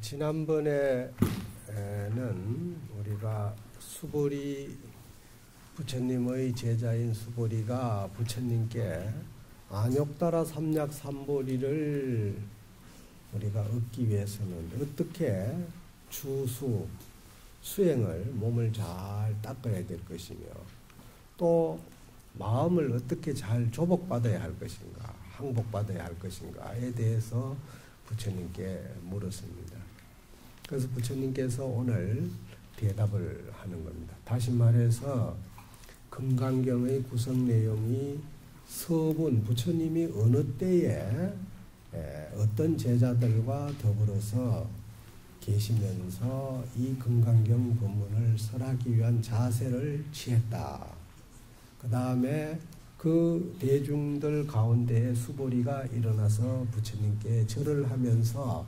지난번에는 우리가 수보리 부처님의 제자인 수보리가 부처님께 안욕따라 삼약 삼보리를 우리가 얻기 위해서는 어떻게 수행을 몸을 잘 닦아야 될 것이며 또 마음을 어떻게 잘 조복받아야 할 것인가 항복받아야 할 것인가에 대해서 부처님께 물었습니다. 그래서 부처님께서 오늘 대답을 하는 겁니다. 다시 말해서 금강경의 구성 내용이 서분 부처님이 어느 때에 어떤 제자들과 더불어서 계시면서 이 금강경 법문을 설하기 위한 자세를 취했다. 그 다음에 그 대중들 가운데에 수보리가 일어나서 부처님께 절을 하면서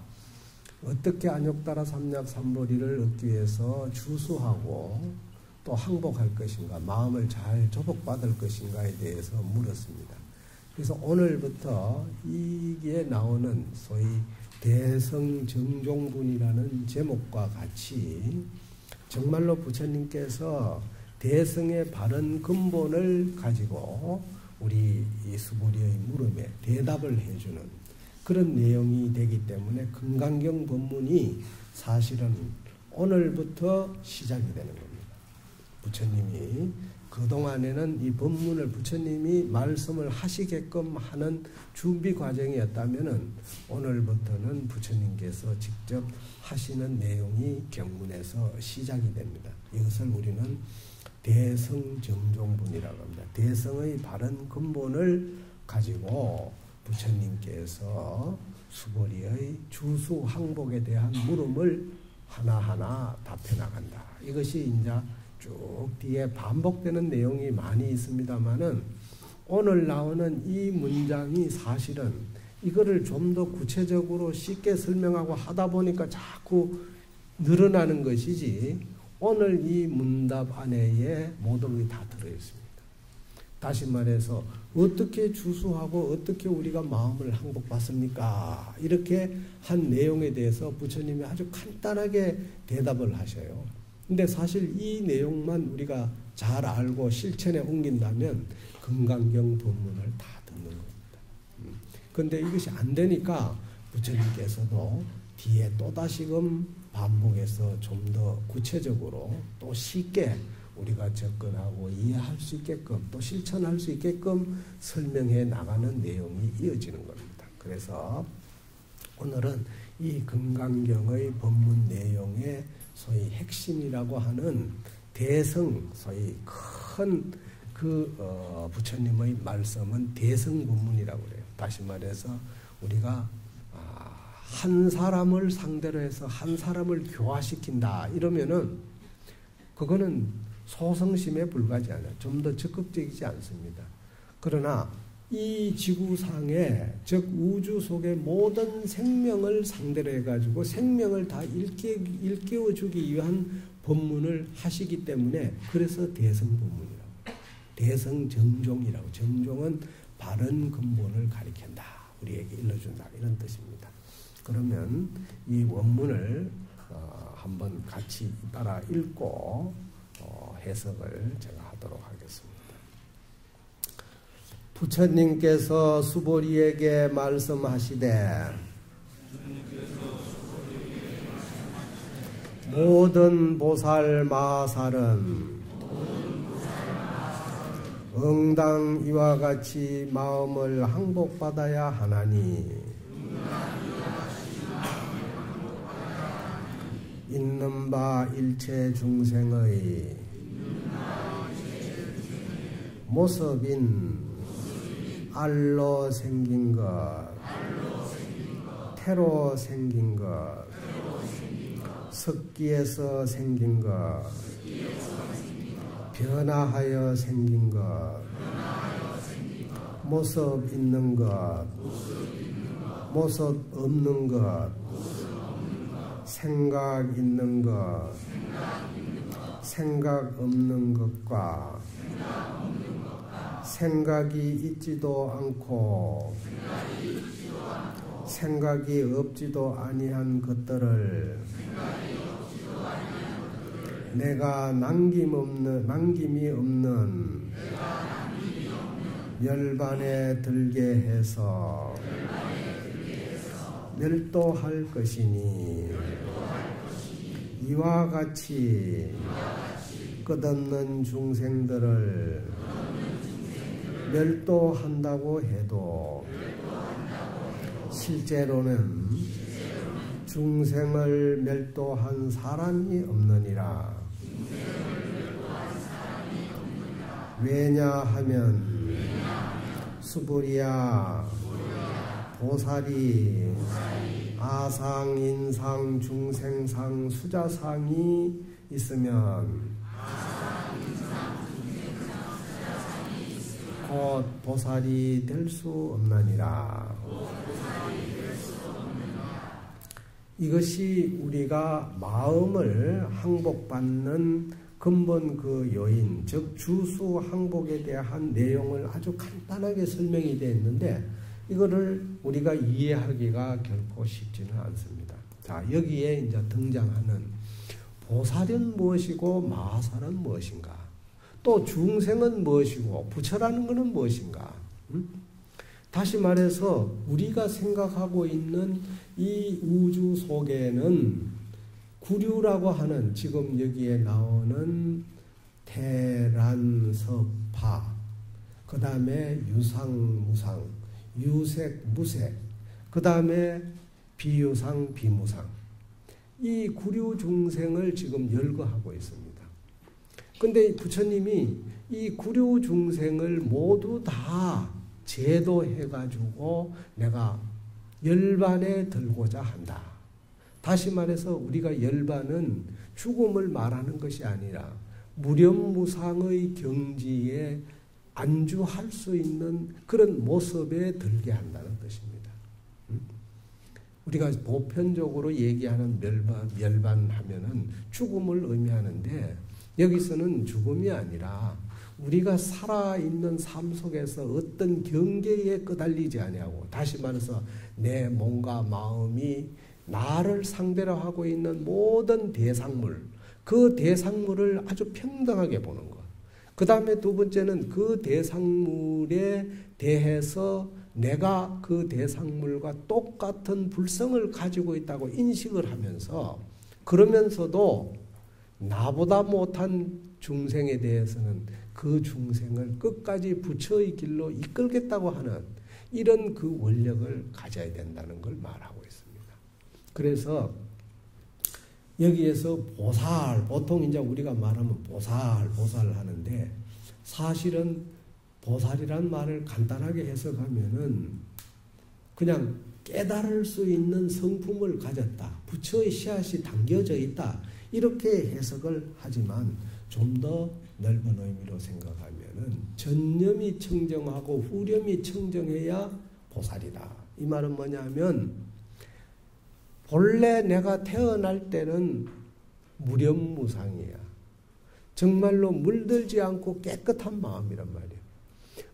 어떻게 안욕따라 삼약 삼보리를 얻기 위해서 주수하고 또 항복할 것인가, 마음을 잘 조복받을 것인가에 대해서 물었습니다. 그래서 오늘부터 이게 나오는 소위 대성정종분이라는 제목과 같이 정말로 부처님께서 대성의 바른 근본을 가지고 우리 이 수보리의 물음에 대답을 해주는 그런 내용이 되기 때문에 금강경 법문이 사실은 오늘부터 시작이 되는 겁니다. 부처님이 그동안에는 이 법문을 부처님이 말씀을 하시게끔 하는 준비 과정이었다면은 오늘부터는 부처님께서 직접 하시는 내용이 경문에서 시작이 됩니다. 이것을 우리는 대성정종분이라고 합니다. 대성의 바른 근본을 가지고 부처님께서 수보리의 주수 항복에 대한 물음을 하나하나 답해 나간다. 이것이 이제 쭉 뒤에 반복되는 내용이 많이 있습니다만은 오늘 나오는 이 문장이 사실은 이거를 좀 더 구체적으로 쉽게 설명하고 하다 보니까 자꾸 늘어나는 것이지 오늘 이 문답 안에 모든 게 다 들어있습니다. 다시 말해서 어떻게 주수하고 어떻게 우리가 마음을 항복받습니까? 이렇게 한 내용에 대해서 부처님이 아주 간단하게 대답을 하셔요. 근데 사실 이 내용만 우리가 잘 알고 실천에 옮긴다면 금강경 법문을 다 듣는 겁니다. 그런데 이것이 안 되니까 부처님께서도 뒤에 또다시금 반복해서 좀 더 구체적으로 또 쉽게 우리가 접근하고 이해할 수 있게끔 또 실천할 수 있게끔 설명해 나가는 내용이 이어지는 겁니다. 그래서 오늘은 이 금강경의 법문 내용의 소위 핵심이라고 하는 대성, 소위 큰 부처님의 말씀은 대성 법문이라고 그래요. 다시 말해서 우리가 한 사람을 상대로 해서 한 사람을 교화시킨다 이러면은 그거는 소성심에 불과하지 않아요. 좀 더 적극적이지 않습니다. 그러나 이 지구상에 즉 우주 속의 모든 생명을 상대로 해가지고 생명을 다 일깨워주기 위한 법문을 하시기 때문에 그래서 대성법문이라고 대성정종이라고 정종은 바른 근본을 가리킨다. 우리에게 일러준다. 이런 뜻입니다. 그러면 이 원문을 한번 같이 따라 읽고 해석을 제가 하도록 하겠습니다. 부처님께서 수보리에게 말씀하시되 모든 보살 마살은 응당 이와 같이 마음을 항복받아야 하나니 있는 바 일체 중생의 모습인 알로 생긴 것, 태로 생긴 것, 석기에서 생긴 것, 변화하여 생긴 것, 모습 있는 것, 모습 없는 것, 생각 있는 것, 생각 없는 것과 생각이 있지도 않고 생각이 없지도 아니한 것들을 내가 남김이 없는 멸반에 들게 해서 멸도할 것이니 이와 같이 끝없는 중생들을 멸도한다고 해도 실제로는 중생을 멸도한 사람이 없느니라. 왜냐하면 수불이야 보살이 아상, 인상, 중생상, 수자상이 있으면 곧 보살이 될 수 없느니라. 이것이 우리가 마음을 항복받는 근본 그 요인, 즉 주수 항복에 대한 내용을 아주 간단하게 설명이 되어 있는데 이거를 우리가 이해하기가 결코 쉽지는 않습니다. 자, 여기에 이제 등장하는 보살은 무엇이고 마살은 무엇인가? 또 중생은 무엇이고 부처라는 것은 무엇인가? 다시 말해서 우리가 생각하고 있는 이 우주 속에는 구류라고 하는 지금 여기에 나오는 태란섭파, 그 다음에 유상, 무상, 유색, 무색, 그 다음에 비유상, 비무상, 이 구류 중생을 지금 열거하고 있습니다. 근데 부처님이 이 구류 중생을 모두 다 제도해가지고 내가 열반에 들고자 한다. 다시 말해서 우리가 열반은 죽음을 말하는 것이 아니라 무념무상의 경지에 안주할 수 있는 그런 모습에 들게 한다는 뜻입니다. 우리가 보편적으로 얘기하는 멸반 하면은 죽음을 의미하는데 여기서는 죽음이 아니라 우리가 살아있는 삶 속에서 어떤 경계에 끄달리지 아니하고, 다시 말해서 내 몸과 마음이 나를 상대로 하고 있는 모든 대상물, 그 대상물을 아주 평등하게 보는 것. 그 다음에 두 번째는 그 대상물에 대해서 내가 그 대상물과 똑같은 불성을 가지고 있다고 인식을 하면서, 그러면서도 나보다 못한 중생에 대해서는 그 중생을 끝까지 부처의 길로 이끌겠다고 하는 이런 그 원력을 가져야 된다는 걸 말하고 있습니다. 그래서 여기에서 보살, 보통 이제 우리가 말하면 보살 하는데 사실은 보살이란 말을 간단하게 해석하면은 그냥 깨달을 수 있는 성품을 가졌다, 부처의 씨앗이 담겨져 있다, 이렇게 해석을 하지만 좀 더 넓은 의미로 생각하면은 전념이 청정하고 후렴이 청정해야 보살이다. 이 말은 뭐냐면 본래 내가 태어날 때는 무념무상이야. 정말로 물들지 않고 깨끗한 마음이란 말이에요.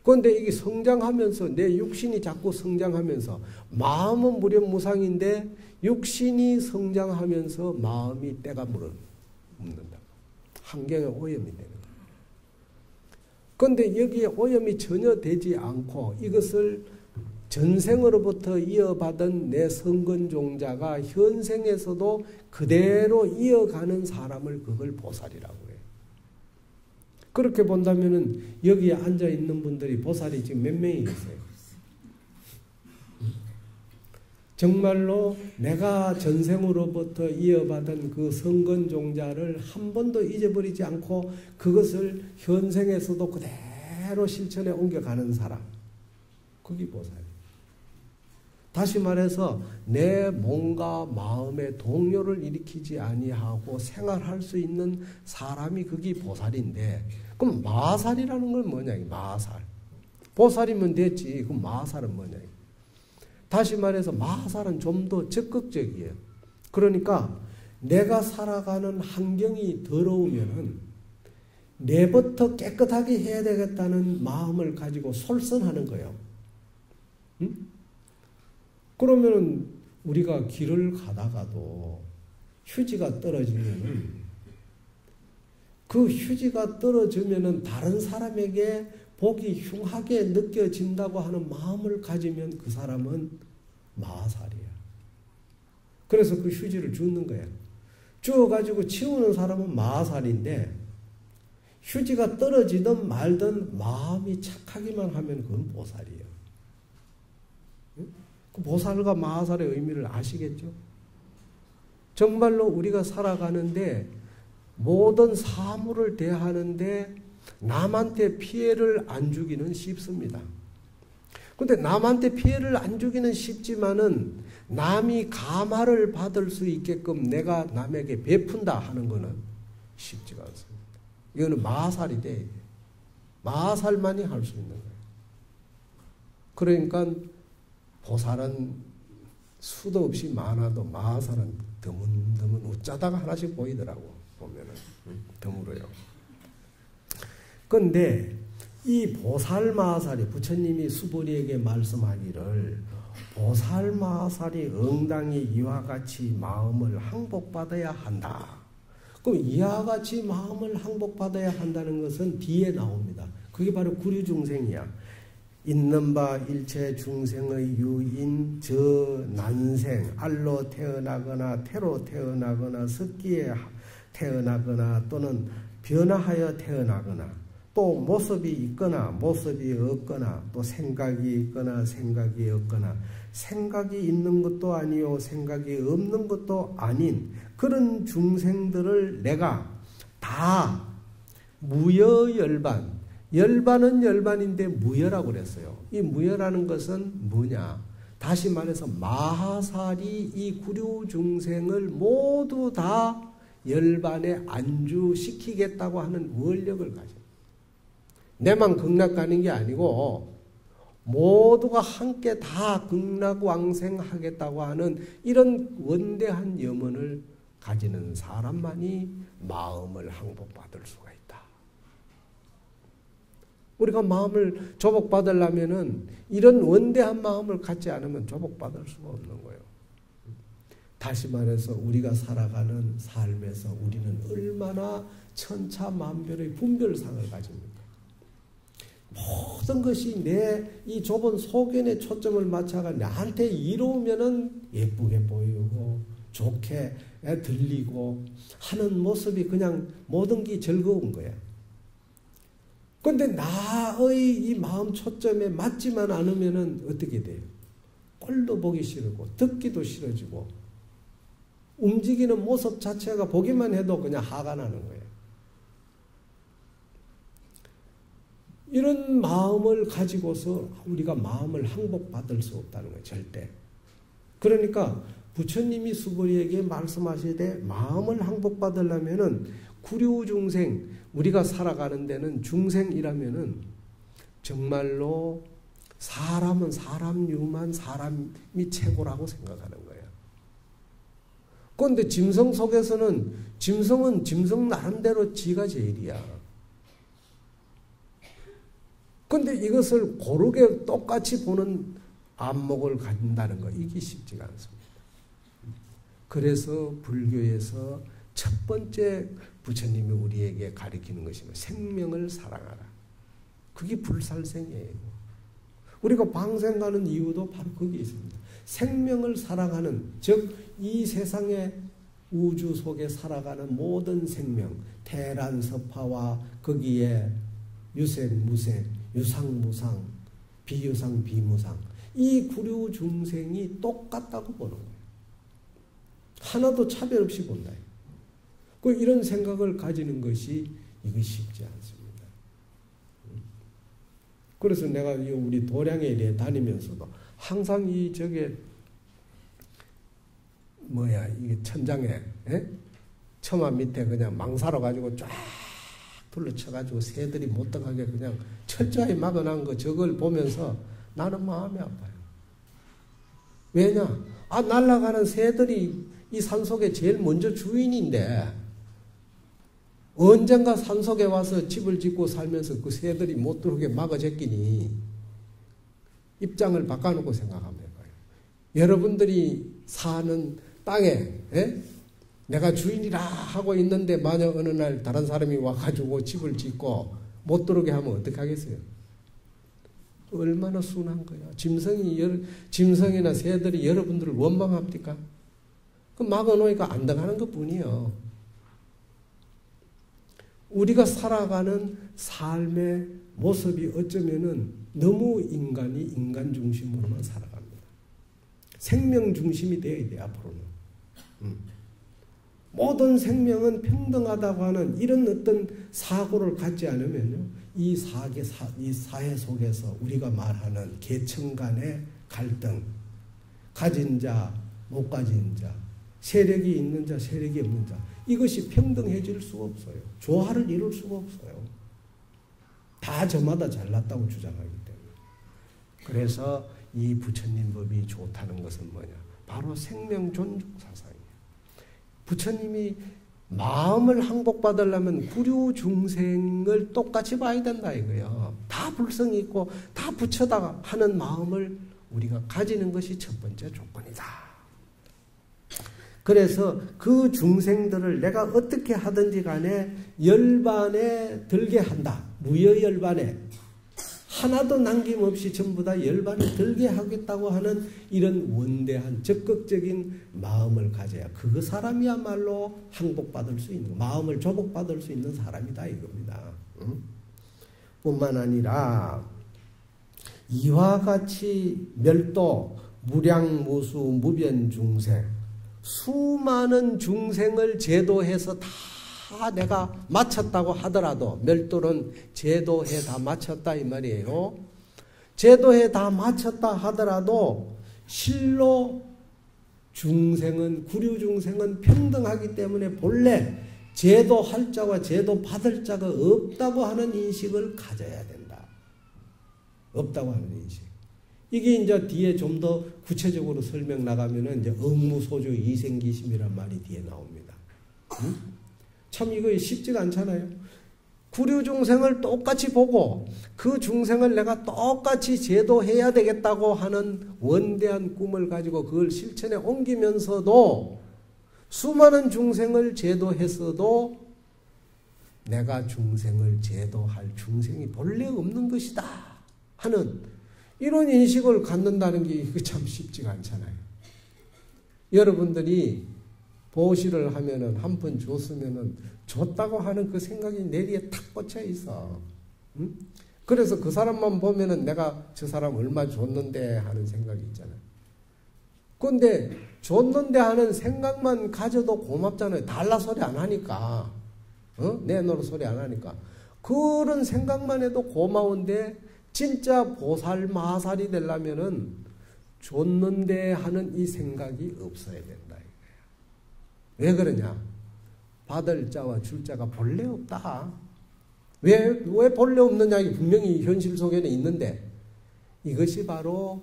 그런데 이게 성장하면서 내 육신이 자꾸 성장하면서 마음은 무념무상인데 육신이 성장하면서 마음이 때가 묻는다. 환경에 오염이 되는 거예요. 그런데 여기에 오염이 전혀 되지 않고 이것을 전생으로부터 이어받은 내 성근종자가 현생에서도 그대로 이어가는 사람을 그걸 보살이라고 해요. 그렇게 본다면은 여기에 앉아 있는 분들이 보살이 지금 몇 명이 계세요? 정말로 내가 전생으로부터 이어받은 그 성근종자를 한 번도 잊어버리지 않고 그것을 현생에서도 그대로 실천에 옮겨가는 사람, 그게 보살이에요. 다시 말해서 내 몸과 마음의 동요를 일으키지 아니하고 생활할 수 있는 사람이 그게 보살인데, 그럼 마살이라는 건 뭐냐? 마살. 보살이면 됐지. 그럼 마살은 뭐냐? 다시 말해서 마살은 좀 더 적극적이에요. 그러니까 내가 살아가는 환경이 더러우면은 내부터 깨끗하게 해야 되겠다는 마음을 가지고 솔선하는 거예요. 응? 그러면 우리가 길을 가다가도 휴지가 떨어지면은 그 휴지가 떨어지면은 다른 사람에게 복이 흉하게 느껴진다고 하는 마음을 가지면 그 사람은 마살이야. 그래서 그 휴지를 줍는 거야. 주워가지고 치우는 사람은 마살인데 휴지가 떨어지든 말든 마음이 착하기만 하면 그건 보살이에요. 그 보살과 마살의 의미를 아시겠죠? 정말로 우리가 살아가는데 모든 사물을 대하는데 남한테 피해를 안 주기는 쉽습니다. 근데 남한테 피해를 안 주기는 쉽지만은 남이 감화를 받을 수 있게끔 내가 남에게 베푼다 하는 것은 쉽지가 않습니다. 이거는 마살이 돼. 마살만이 할 수 있는 거예요. 그러니까 보살은 수도 없이 많아도 마살은 드문드문 웃자다가 하나씩 보이더라고. 보면은 드물어요. 그런데 이 보살마살이 부처님이 수보리에게 말씀하기를 보살마살이 응당히 이와 같이 마음을 항복받아야 한다. 그럼 이와 같이 마음을 항복받아야 한다는 것은 뒤에 나옵니다. 그게 바로 구류중생이야. 있는 바 일체 중생의 유인 저 난생 알로 태어나거나 태로 태어나거나 습기에 태어나거나 또는 변화하여 태어나거나 또 모습이 있거나 모습이 없거나 또 생각이 있거나 생각이 없거나 생각이 있는 것도 아니요 생각이 없는 것도 아닌 그런 중생들을 내가 다 무여열반, 열반은 열반인데 무여라고 그랬어요. 이 무여라는 것은 뭐냐? 다시 말해서 마하살이 이 구류 중생을 모두 다 열반에 안주시키겠다고 하는 원력을 가져. 내만 극락 가는 게 아니고 모두가 함께 다 극락왕생하겠다고 하는 이런 원대한 염원을 가지는 사람만이 마음을 항복받을 수가 있다. 우리가 마음을 조복받으려면은 이런 원대한 마음을 갖지 않으면 조복받을 수가 없는 거예요. 다시 말해서 우리가 살아가는 삶에서 우리는 얼마나 천차만별의 분별상을 가집니까? 모든 것이 내 이 좁은 소견에 초점을 맞춰가 나한테 이로우면은 예쁘게 보이고 좋게 들리고 하는 모습이 그냥 모든 게 즐거운 거야. 그런데 나의 이 마음 초점에 맞지만 않으면은 어떻게 돼요? 꼴도 보기 싫고 듣기도 싫어지고 움직이는 모습 자체가 보기만 해도 그냥 화가 나는 거예요. 이런 마음을 가지고서 우리가 마음을 항복받을 수 없다는 거예요. 절대. 그러니까 부처님이 수보리에게 말씀하시되 마음을 항복받으려면은 구류중생, 우리가 살아가는 데는 중생이라면은 정말로 사람은 사람류만 사람이 최고라고 생각하는 거예요. 그런데 짐승 속에서는 짐승은 짐승 나름대로 지가 제일이야. 그런데 이것을 고르게 똑같이 보는 안목을 갖는다는 거 이게 쉽지가 않습니다. 그래서 불교에서 첫 번째 부처님이 우리에게 가르치는 것이 생명을 사랑하라. 그게 불살생이에요. 우리가 방생하는 이유도 바로 거기에 있습니다. 생명을 사랑하는, 즉 이 세상의 우주 속에 살아가는 모든 생명, 태란서파와 거기에 유생, 무생, 유상무상, 비유상, 비무상, 이 구류 중생이 똑같다고 보는 거예요. 하나도 차별 없이 본다. 이런 생각을 가지는 것이 이거 쉽지 않습니다. 그래서 내가 우리 도량에 이래 다니면서도 항상 이 저게 이게 천장에 처마 밑에 그냥 망사로 가지고 쫙 둘러쳐가지고 새들이 못 들어가게 그냥 철저히 막아놓은 거 저걸 보면서 나는 마음이 아파요. 왜냐? 날아가는 새들이 이 산속에 제일 먼저 주인인데 언젠가 산속에 와서 집을 짓고 살면서 그 새들이 못 들어오게 막아제끼니 입장을 바꿔놓고 생각하면 해봐요. 여러분들이 사는 땅에 내가 주인이라 하고 있는데 만약 어느 날 다른 사람이 와가지고 집을 짓고 못 들어오게 하면 어떻게 하겠어요? 얼마나 순한 거야. 짐승이나 새들이 여러분들을 원망합니까? 그 막아놓으니까 안 당하는 것 뿐이에요. 우리가 살아가는 삶의 모습이 어쩌면은 너무 인간이 인간 중심으로만 살아갑니다. 생명 중심이 되어야 돼, 앞으로는. 모든 생명은 평등하다고 하는 이런 어떤 사고를 갖지 않으면요, 이 사회 속에서 우리가 말하는 계층 간의 갈등, 가진 자, 못 가진 자, 세력이 있는 자, 세력이 없는 자, 이것이 평등해질 수가 없어요. 조화를 이룰 수가 없어요. 다 저마다 잘났다고 주장하기 때문에. 그래서 이 부처님 법이 좋다는 것은 뭐냐? 바로 생명 존중 사상이에요. 부처님이 마음을 항복받으려면 구류 중생을 똑같이 봐야 된다 이거예요. 다 불성이 있고 다 부처다 하는 마음을 우리가 가지는 것이 첫 번째 조건이다. 그래서 그 중생들을 내가 어떻게 하든지 간에 열반에 들게 한다. 무여열반에 하나도 남김없이 전부 다 열반에 들게 하겠다고 하는 이런 원대한 적극적인 마음을 가져야 그 사람이야말로 항복받을 수 있는, 마음을 조복받을 수 있는 사람이다 이겁니다. 뿐만 아니라 이와 같이 멸도 무량무수 무변중생, 수많은 중생을 제도해서 다 내가 마쳤다고 하더라도, 멸도는 제도해 다 마쳤다 이 말이에요. 제도해 다 마쳤다 하더라도 실로 중생은, 구류 중생은 평등하기 때문에 본래 제도할 자와 제도 받을 자가 없다고 하는 인식을 가져야 된다. 없다고 하는 인식. 이게 이제 뒤에 좀 더 구체적으로 설명 나가면은 이제 억무소조 이생기심이란 말이 뒤에 나옵니다. 참 이거 쉽지가 않잖아요. 구류 중생을 똑같이 보고 그 중생을 내가 똑같이 제도해야 되겠다고 하는 원대한 꿈을 가지고 그걸 실천에 옮기면서도 수많은 중생을 제도했어도 내가 중생을 제도할 중생이 본래 없는 것이다 하는 이런 인식을 갖는다는 게 참 쉽지가 않잖아요. 여러분들이 보시를 하면은 한 푼 줬으면은 줬다고 하는 그 생각이 내리에 탁 꽂혀 있어. 응? 그래서 그 사람만 보면은 내가 저 사람 얼마 줬는데 하는 생각이 있잖아요. 근데 줬는데 하는 생각만 가져도 고맙잖아요. 달라 소리 안 하니까. 내놓으라 소리 안 하니까. 그런 생각만 해도 고마운데 진짜 보살 마살이 되려면은 줬는데 하는 이 생각이 없어야 된다. 왜 그러냐? 받을 자와 줄 자가 본래 없다. 왜 본래 없느냐? 분명히 현실 속에는 있는데 이것이 바로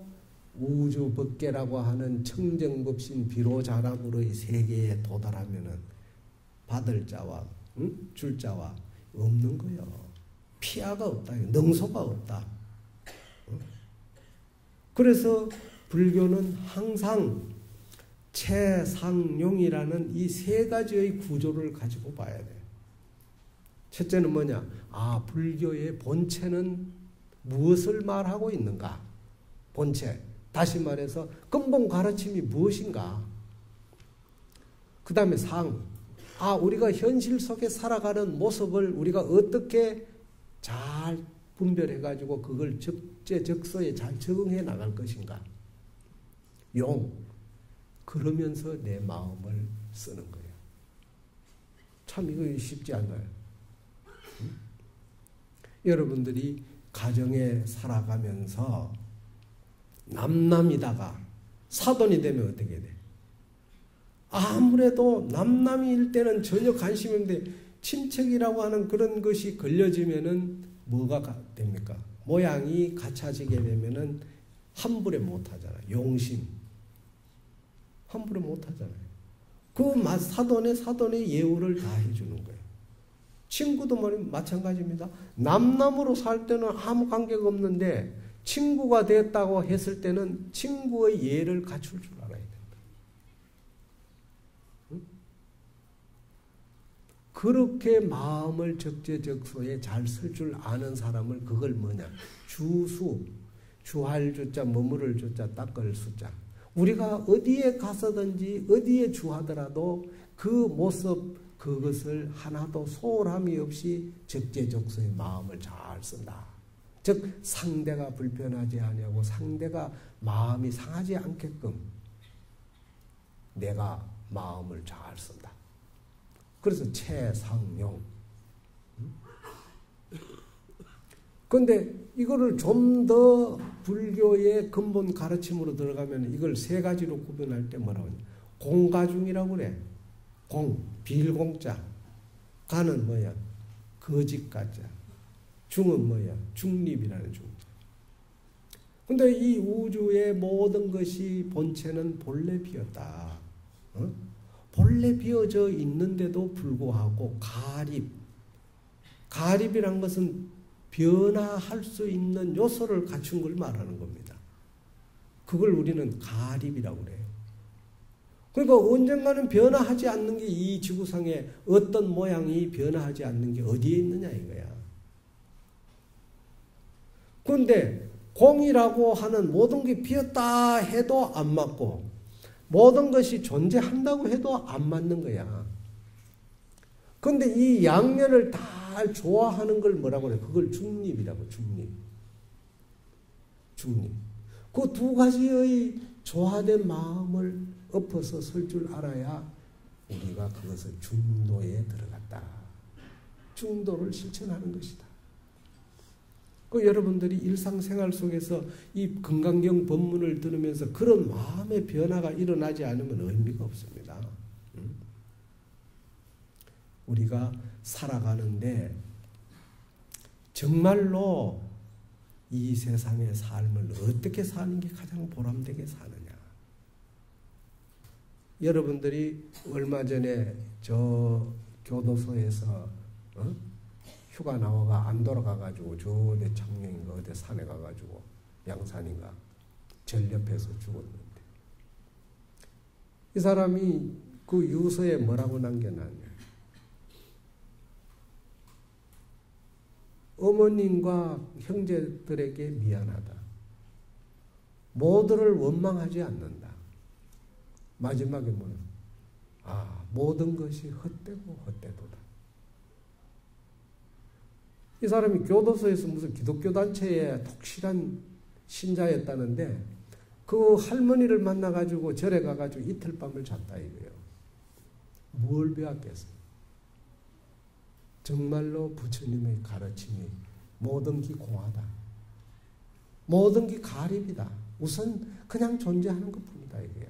우주법계라고 하는 청정법신 비로자람으로의 세계에 도달하면은 받을 자와 줄 자와 없는 거예요. 피아가 없다. 능소가 없다. 그래서 불교는 항상 채상용이라는 이 세 가지의 구조를 가지고 봐야 돼. 첫째는 뭐냐? 불교의 본체는 무엇을 말하고 있는가? 본체. 다시 말해서 근본 가르침이 무엇인가? 그 다음에 상. 우리가 현실 속에 살아가는 모습을 우리가 어떻게 잘 분별해가지고 그걸 적재적소에 잘 적응해 나갈 것인가? 용. 그러면서 내 마음을 쓰는 거예요. 참 이거 쉽지 않아요. 여러분들이 가정에 살아가면서 남남이다가 사돈이 되면 어떻게 돼? 아무래도 남남일 때는 전혀 관심이 없는데 친척이라고 하는 그런 것이 걸려지면은 뭐가 됩니까? 모양이 갖춰지게 되면은 함부로 못하잖아요. 용심. 함부로 못하잖아요. 그 사돈의 예우를 다 해주는 거예요. 친구도 마찬가지입니다. 남남으로 살 때는 아무 관계가 없는데 친구가 됐다고 했을 때는 친구의 예를 갖출 줄 알아야 된다. 응? 그렇게 마음을 적재적소에 잘 쓸 줄 아는 사람을 그걸 뭐냐? 주수, 주할 주자, 머무를 주자, 닦을 수자. 우리가 어디에 가서든지 어디에 주하더라도 그 모습 그것을 하나도 소홀함이 없이 적재적소에 마음을 잘 쓴다. 즉 상대가 불편하지 아니하고 상대가 마음이 상하지 않게끔 내가 마음을 잘 쓴다. 그래서 최상용. 그런데 이거를 좀 더 불교의 근본 가르침으로 들어가면 이걸 세 가지로 구분할 때 뭐라고 하냐. 공가중이라고 그래. 공, 빌공자. 가는 뭐야? 거짓가자. 중은 뭐야? 중립이라는 중자. 근데 이 우주의 모든 것이 본체는 본래 비었다. 본래 비어져 있는데도 불구하고 가립이란 것은 변화할 수 있는 요소를 갖춘 걸 말하는 겁니다. 그걸 우리는 가립이라고 그래요. 그러니까 언젠가는 변화하지 않는 게 이 지구상에 어떤 모양이 변화하지 않는 게 어디에 있느냐 이거야. 그런데 공이라고 하는 모든 게 비었다 해도 안 맞고 모든 것이 존재한다고 해도 안 맞는 거야. 그런데 이 양면을 다 좋아하는 걸 뭐라고 그래? 그걸 중립이라고. 중립. 그 두 가지의 조화된 마음을 엎어서 설 줄 알아야 우리가 그것을 중도에 들어갔다. 중도를 실천하는 것이다. 그 여러분들이 일상생활 속에서 이 금강경 법문을 들으면서 그런 마음의 변화가 일어나지 않으면 의미가 없습니다. 우리가 살아가는데 정말로 이 세상의 삶을 어떻게 사는 게 가장 보람되게 사느냐. 여러분들이 얼마 전에 저 교도소에서 휴가 나와가 안 돌아가가지고 저 내 창녕인가 어디 산에 가가지고 양산인가 절 옆에서 죽었는데 이 사람이 그 유서에 뭐라고 남겨놨냐. 어머님과 형제들에게 미안하다. 모두를 원망하지 않는다. 마지막에 뭐냐? 모든 것이 헛되고 헛되도다. 이 사람이 교도소에서 무슨 기독교 단체의 독실한 신자였다는데 그 할머니를 만나가지고 절에 가가지고 이틀 밤을 잤다 이거예요. 뭘 배웠겠어요? 정말로 부처님의 가르침이 모든 게 공하다. 모든 게 가립이다. 우선 그냥 존재하는 것뿐이다 이거야.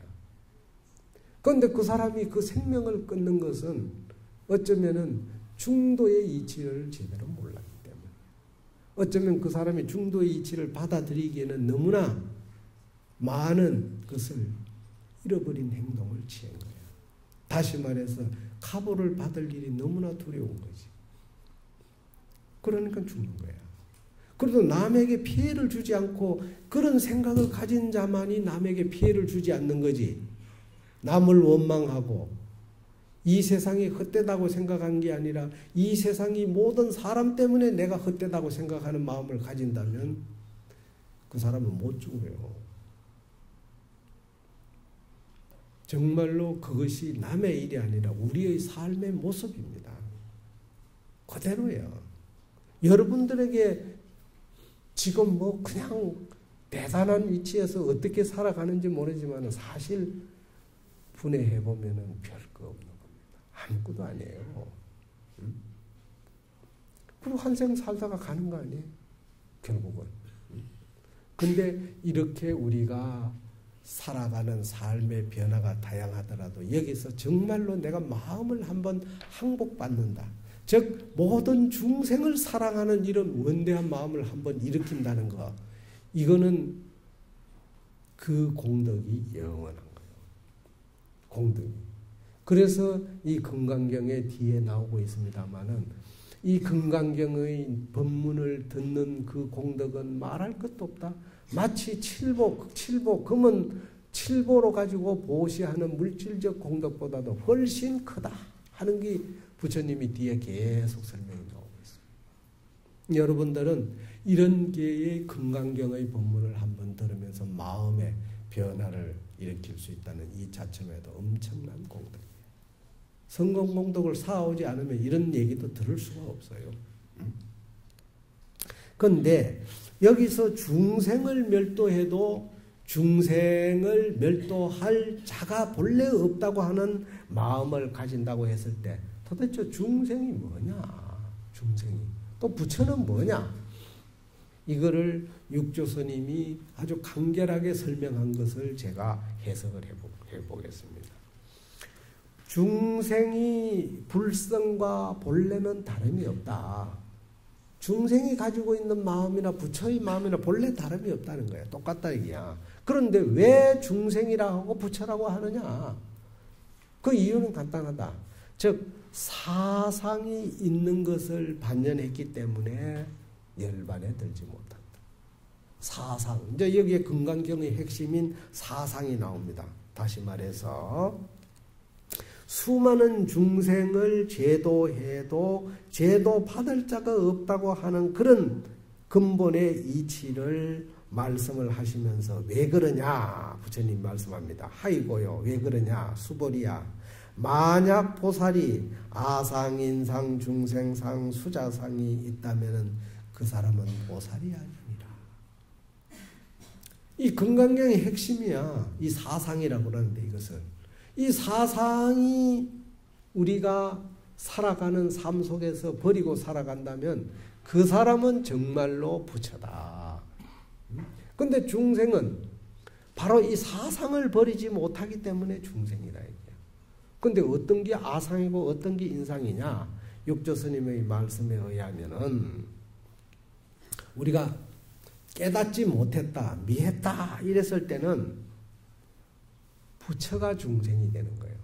그런데 그 사람이 그 생명을 끊는 것은 어쩌면은 중도의 이치를 제대로 몰랐기 때문에 어쩌면 그 사람이 중도의 이치를 받아들이기에는 너무나 많은 것을 잃어버린 행동을 취한 거야. 다시 말해서 카보를 받을 일이 너무나 두려운 거지. 그러니까 죽는 거야. 그래도 남에게 피해를 주지 않고 그런 생각을 가진 자만이 남에게 피해를 주지 않는 거지. 남을 원망하고 이 세상이 헛되다고 생각한 게 아니라 이 세상이 모든 사람 때문에 내가 헛되다고 생각하는 마음을 가진다면 그 사람은 못 죽어요. 정말로 그것이 남의 일이 아니라 우리의 삶의 모습입니다. 그대로예요. 여러분들에게 지금 뭐 그냥 대단한 위치에서 어떻게 살아가는지 모르지만 사실 분해해보면은 별거 없는 겁니다. 아무것도 아니에요. 그리고 한생 살다가 가는 거 아니에요? 결국은. 근데 이렇게 우리가 살아가는 삶의 변화가 다양하더라도 여기서 정말로 내가 마음을 한번 항복받는다. 즉 모든 중생을 사랑하는 이런 원대한 마음을 한번 일으킨다는 거. 이거는 그 공덕이 영원한 거예요. 공덕이. 그래서 이 금강경의 뒤에 나오고 있습니다마는 이 금강경의 법문을 듣는 그 공덕은 말할 것도 없다. 마치 칠보, 금은 칠보로 가지고 보시하는 물질적 공덕보다도 훨씬 크다 하는 게 부처님이 뒤에 계속 설명이 나오고 있습니다. 여러분들은 이런 계의 금강경의 법문을 한번 들으면서 마음의 변화를 일으킬 수 있다는 이 자체에도 엄청난 공덕이에요. 성공 공덕을 쌓아오지 않으면 이런 얘기도 들을 수가 없어요. 그런데 여기서 중생을 멸도해도 중생을 멸도할 자가 본래 없다고 하는 마음을 가진다고 했을 때 도대체 중생이 뭐냐? 중생이. 또 부처는 뭐냐? 이거를 육조스님이 아주 간결하게 설명한 것을 제가 해석을 해보겠습니다. 중생이 불성과 본래는 다름이 없다. 중생이 가지고 있는 마음이나 부처의 마음이나 본래 다름이 없다는 거예요. 똑같다 이게야. 그런데 왜 중생이라고 하고 부처라고 하느냐? 그 이유는 간단하다. 즉 사상이 있는 것을 반연했기 때문에 열반에 들지 못한다. 사상. 이제 여기에 금강경의 핵심인 사상이 나옵니다. 다시 말해서 수많은 중생을 제도해도 제도 받을 자가 없다고 하는 그런 근본의 이치를 말씀을 하시면서 왜 그러냐 부처님 말씀합니다. 하이고요 왜 그러냐 수벌이야. 만약 보살이 아상인상 중생상 수자상이 있다면 그 사람은 보살이 아니니라. 이 금강경의 핵심이야. 이 사상이라고 그러는데 이것을 이 사상이 우리가 살아가는 삶 속에서 버리고 살아간다면 그 사람은 정말로 부처다. 그런데 중생은 바로 이 사상을 버리지 못하기 때문에 중생이라 얘기야. 그런데 어떤 게 아상이고 어떤 게 인상이냐? 육조스님의 말씀에 의하면은 우리가 깨닫지 못했다, 미했다 이랬을 때는 부처가 중생이 되는 거예요.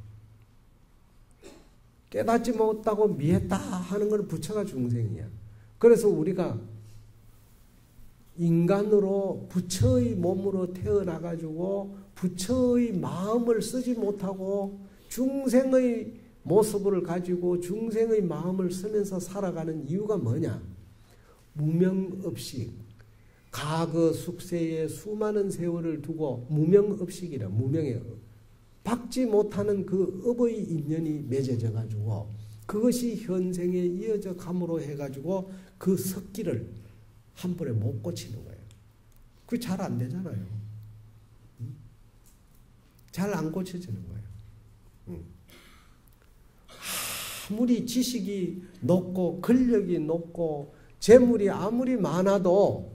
깨닫지 못하고 미했다 하는 건 부처가 중생이야. 그래서 우리가 인간으로 부처의 몸으로 태어나가지고 부처의 마음을 쓰지 못하고 중생의 모습을 가지고 중생의 마음을 쓰면서 살아가는 이유가 뭐냐? 무명업식. 과거 숙세에 수많은 세월을 두고 무명업식이라 무명의 박지 못하는 그 업의 인연이 맺어져 가지고 그것이 현생에 이어져 감으로 해가지고 그 석기를 한 번에 못 고치는 거예요. 그게 잘 안 되잖아요. 잘 안 고쳐지는 거예요. 아무리 지식이 높고 권력이 높고 재물이 아무리 많아도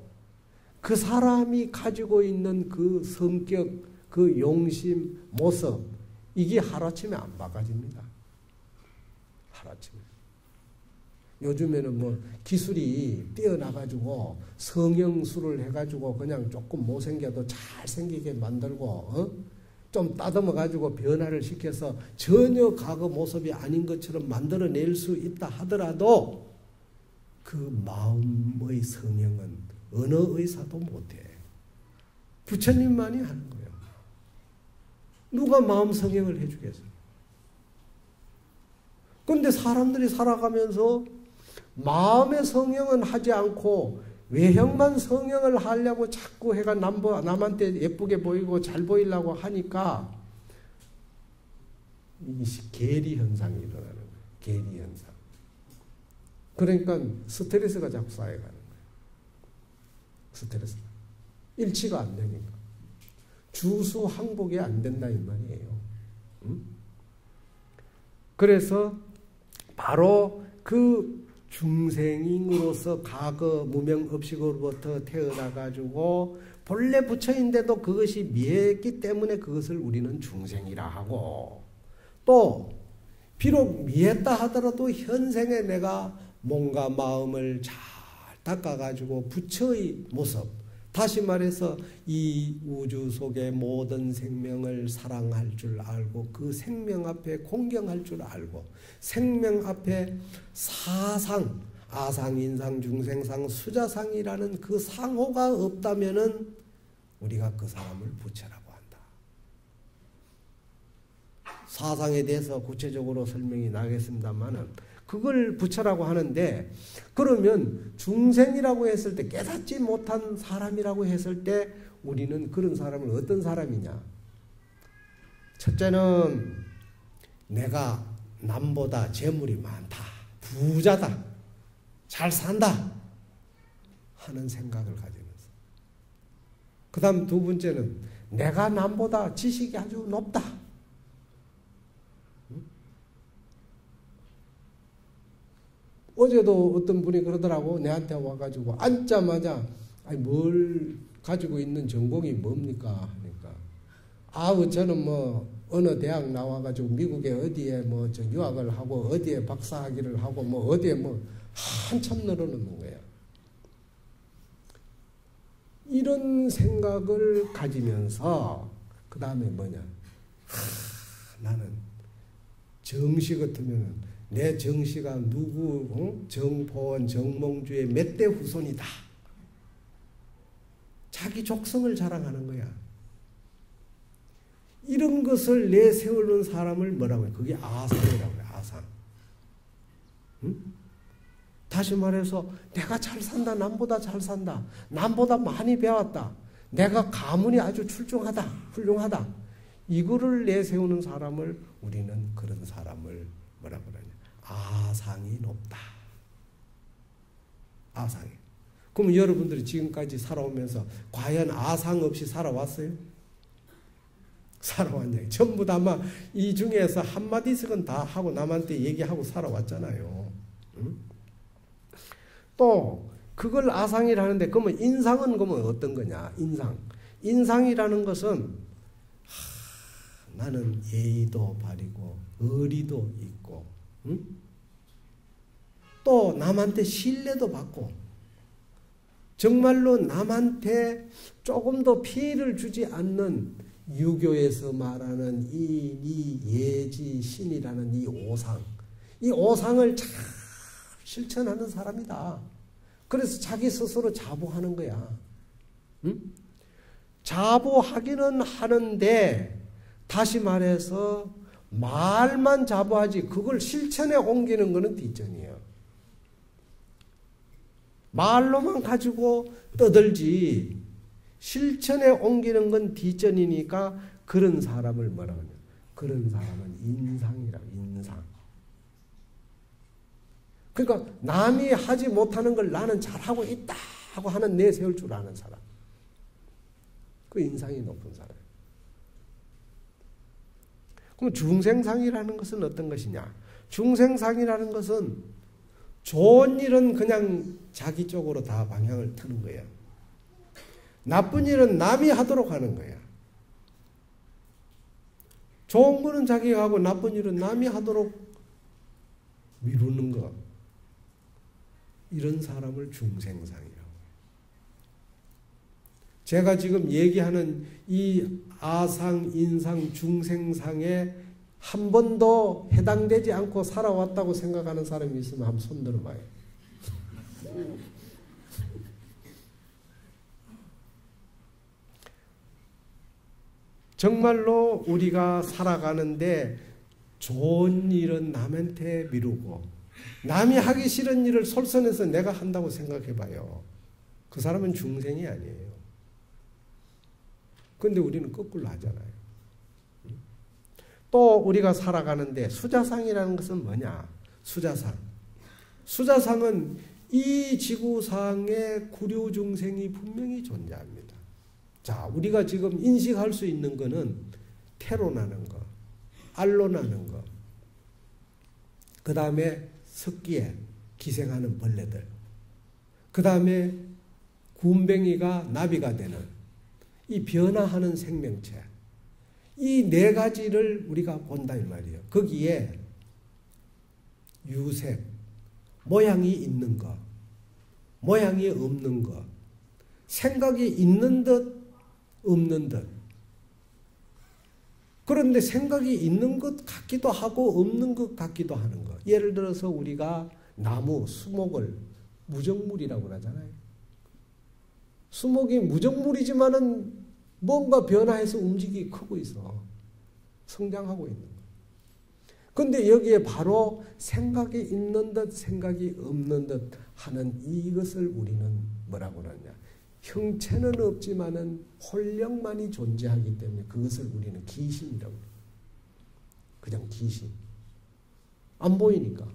그 사람이 가지고 있는 그 성격, 그 용심, 모습 이게 하루아침에 안 바꿔집니다. 하루아침에. 요즘에는 뭐 기술이 뛰어나가지고 성형술을 해가지고 그냥 조금 못생겨도 잘생기게 만들고 좀 따듬어가지고 변화를 시켜서 전혀 과거 모습이 아닌 것처럼 만들어낼 수 있다 하더라도 그 마음의 성형은 어느 의사도 못해. 부처님만이 하는 거예요. 누가 마음 성형을 해주겠어요? 그런데 사람들이 살아가면서 마음의 성형은 하지 않고 외형만 성형을 하려고 자꾸 해가 남한테 예쁘게 보이고 잘 보이려고 하니까 이 계리 현상이 일어나는 거예요. 계리 현상. 그러니까 스트레스가 자꾸 쌓여가는 거예요. 스트레스. 일치가 안 되니까. 주수 항복이 안 된다 이 말이에요. 그래서 바로 그 중생인으로서 과거 무명업식으로부터 태어나가지고 본래 부처인데도 그것이 미했기 때문에 그것을 우리는 중생이라 하고 또 비록 미했다 하더라도 현생에 내가 몸과 마음을 잘 닦아가지고 부처의 모습 다시 말해서 이 우주 속의 모든 생명을 사랑할 줄 알고 그 생명 앞에 공경할 줄 알고 생명 앞에 사상 아상, 인상, 중생상, 수자상이라는 그 상호가 없다면은 우리가 그 사람을 부처라고 한다. 사상에 대해서 구체적으로 설명이 나겠습니다만은 그걸 부처라고 하는데, 그러면 중생이라고 했을 때, 깨닫지 못한 사람이라고 했을 때 우리는 그런 사람을 어떤 사람이냐? 첫째는 내가 남보다 재물이 많다, 부자다, 잘 산다 하는 생각을 가지면서, 그 다음 두 번째는 내가 남보다 지식이 아주 높다. 어제도 어떤 분이 그러더라고. 내한테 와가지고 앉자마자 아니 뭘 가지고 있는 전공이 뭡니까 하니까, 아우 저는 뭐 어느 대학 나와가지고 미국에 어디에 뭐 저 유학을 하고 어디에 박사학위를 하고 뭐 어디에 뭐 한참 늘어놓는 거야. 이런 생각을 가지면서 그 다음에 뭐냐, 나는 정시 같으면 내 정시가 누구 정포원, 정몽주의 몇 대 후손이다. 자기 족성을 자랑하는 거야. 이런 것을 내세우는 사람을 뭐라고 해? 그게 아상이라고 해. 아상. 응? 다시 말해서 내가 잘 산다, 남보다 잘 산다, 남보다 많이 배웠다, 내가 가문이 아주 출중하다, 훌륭하다, 이거를 내세우는 사람을 우리는 그런 사람을 뭐라고 그러냐, 아상이 높다. 아상이. 그럼 여러분들이 지금까지 살아오면서 과연 아상 없이 살아왔어요? 살아왔냐? 전부 다 아마 이 중에서 한마디씩은 다 하고 남한테 얘기하고 살아왔잖아요. 응? 또 그걸 아상이라는데, 그러면 인상은 그러면 어떤 거냐? 인상이라는 것은 나는 예의도 바르고 의리도 있고, 응? 또 남한테 신뢰도 받고, 정말로 남한테 조금 더 피해를 주지 않는, 유교에서 말하는 이 예지 신이라는 이 오상을 잘 실천하는 사람이다. 그래서 자기 스스로 자부하는 거야. 응? 자부하기는 하는데, 다시 말해서 말만 자부하지 그걸 실천에 옮기는 것은 뒷전이에요. 말로만 가지고 떠들지 실천에 옮기는 건 뒷전이니까 그런 사람을 뭐라고 하냐? 그런 사람은 인상이라고. 인상. 그러니까 남이 하지 못하는 걸 나는 잘하고 있다고 하는 내세울 줄 아는 사람. 그 인상이 높은 사람. 그럼 중생상이라는 것은 어떤 것이냐? 중생상이라는 것은 좋은 일은 그냥 자기 쪽으로 다 방향을 트는 거예요. 나쁜 일은 남이 하도록 하는 거야. 좋은 거는 자기가 하고 나쁜 일은 남이 하도록 미루는 거. 이런 사람을 중생상이라고 해요. 제가 지금 얘기하는 이 아상, 인상, 중생상에 한 번도 해당되지 않고 살아왔다고 생각하는 사람이 있으면 한번 손 들어봐요. 정말로 우리가 살아가는데 좋은 일은 남한테 미루고 남이 하기 싫은 일을 솔선해서 내가 한다고 생각해봐요. 그 사람은 중생이 아니에요. 그런데 우리는 거꾸로 하잖아요. 또 우리가 살아가는데 수자상이라는 것은 뭐냐? 수자상은 이 지구상에 구류 중생이 분명히 존재합니다. 자, 우리가 지금 인식할 수 있는 거는 태로 나는 거, 알로 나는 거, 그 다음에 습기에 기생하는 벌레들, 그 다음에 군뱅이가 나비가 되는 이 변화하는 생명체, 이 네 가지를 우리가 본다 이 말이에요. 거기에 유색, 모양이 있는 것, 모양이 없는 것, 생각이 있는 듯 없는 듯. 그런데 생각이 있는 것 같기도 하고 없는 것 같기도 하는 것. 예를 들어서 우리가 나무, 수목을 무정물이라고 그러잖아요. 수목이 무정물이지만은 뭔가 변화해서 움직이 크고 있어. 성장하고 있는 거예요. 그런데 여기에 바로 생각이 있는 듯 생각이 없는 듯 하는 이것을 우리는 뭐라고 그러냐. 형체는 없지만은 홀령만이 존재하기 때문에 그것을 우리는 기신이라고 해요. 그냥 기신. 안 보이니까.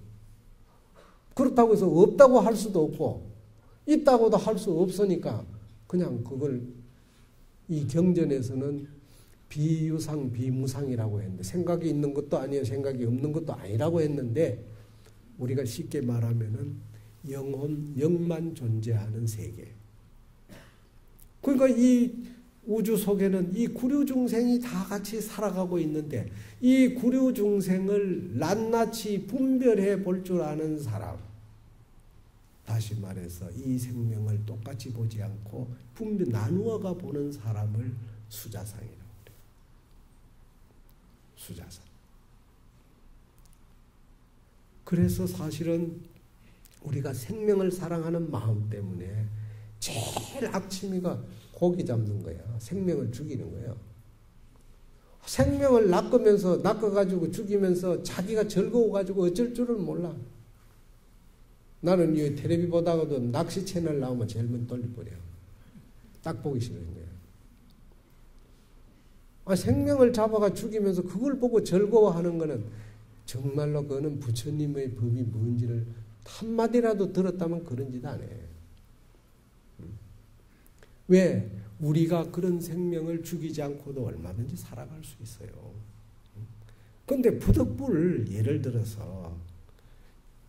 그렇다고 해서 없다고 할 수도 없고 있다고도 할 수 없으니까 그냥 그걸 이 경전에서는 비유상 비무상이라고 했는데 생각이 있는 것도 아니에요. 생각이 없는 것도 아니라고 했는데 우리가 쉽게 말하면은 영혼, 영만 존재하는 세계. 그러니까 이 우주 속에는 이 구류 중생이 다 같이 살아가고 있는데 이 구류 중생을 낱낱이 분별해 볼 줄 아는 사람. 다시 말해서 이 생명을 똑같이 보지 않고 분별 나누어가 보는 사람을 수자상이라고 그래요. 수자상. 그래서 사실은 우리가 생명을 사랑하는 마음 때문에 제일 악취미가 고기 잡는 거야. 생명을 죽이는 거예요. 생명을 낚아가지고 죽이면서 자기가 즐거워가지고 어쩔 줄을 몰라. 나는 이 텔레비 보다가도 낚시 채널 나오면 제일 먼저 돌려버려. 딱 보기 싫은 거야. 생명을 잡아가 죽이면서 그걸 보고 즐거워하는 거는 정말로 그거는 부처님의 법이 뭔지를 한마디라도 들었다면 그런 짓 안 해. 왜? 우리가 그런 생명을 죽이지 않고도 얼마든지 살아갈 수 있어요. 그런데 부득불 예를 들어서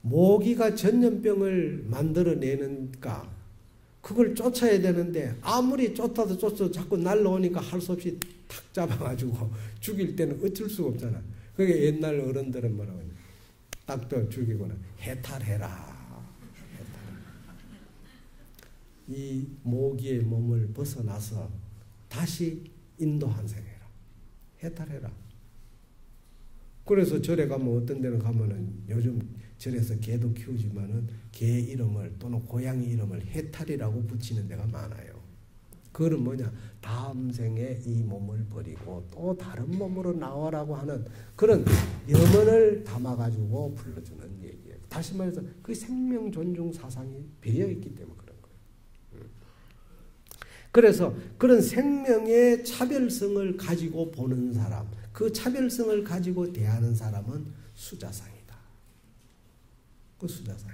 모기가 전염병을 만들어내니까 그걸 쫓아야 되는데 아무리 쫓아도 자꾸 날라오니까 할 수 없이 탁 잡아가지고 죽일 때는 어쩔 수가 없잖아. 그게 옛날 어른들은 뭐라고 하냐. 딱도 죽이거나 해탈해라. 이 모기의 몸을 벗어나서 다시 인도환생해라. 해탈해라. 그래서 절에 가면 어떤 데는 가면은 요즘 절에서 개도 키우지만은 개 이름을 또는 고양이 이름을 해탈이라고 붙이는 데가 많아요. 그건 뭐냐? 다음 생에 이 몸을 버리고 또 다른 몸으로 나와라고 하는 그런 염원을 담아가지고 불러주는 얘기예요. 다시 말해서 그 생명 존중 사상이 배어있기 때문에 그런 거예요. 그래서 그런 생명의 차별성을 가지고 보는 사람, 그 차별성을 가지고 대하는 사람은 수자상이다. 그 수자상.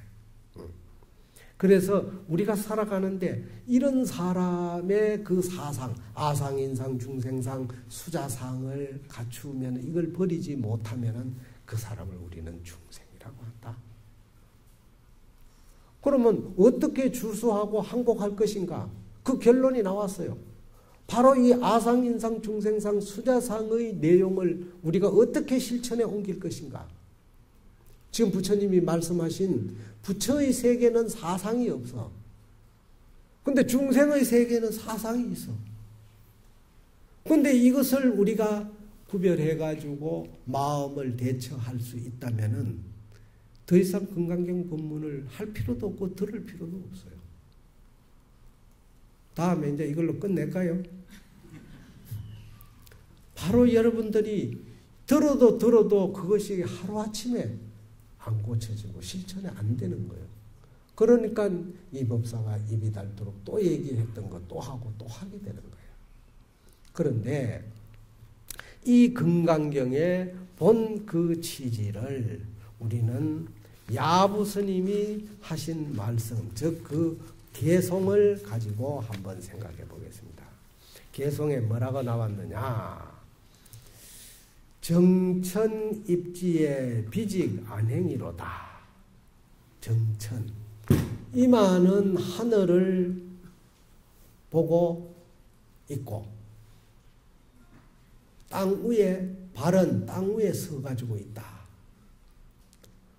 그래서 우리가 살아가는데 이런 사람의 그 사상, 아상인상, 중생상, 수자상을 갖추면 이걸 버리지 못하면 그 사람을 우리는 중생이라고 한다. 그러면 어떻게 주수하고 항복할 것인가? 그 결론이 나왔어요. 바로 이 아상인상, 중생상, 수자상의 내용을 우리가 어떻게 실천에 옮길 것인가? 지금 부처님이 말씀하신 부처의 세계는 사상이 없어. 근데 중생의 세계는 사상이 있어. 근데 이것을 우리가 구별해가지고 마음을 대처할 수 있다면은 더 이상 금강경 법문을 할 필요도 없고 들을 필요도 없어요. 다음에 이제 이걸로 끝낼까요? 바로 여러분들이 들어도 그것이 하루아침에 안 고쳐지고 실천이 안 되는 거예요. 그러니까 이 법사가 입이 닳도록 또 얘기했던 거 또 하고 또 하게 되는 거예요. 그런데 이 금강경의 본 그 취지를 우리는 야부 스님이 하신 말씀, 즉 그 개송을 가지고 한번 생각해 보겠습니다. 개송에 뭐라고 나왔느냐? 정천 입지의 비직 안행이로다. 정천. 이마는 하늘을 보고 있고 발은 땅 위에 서가지고 있다.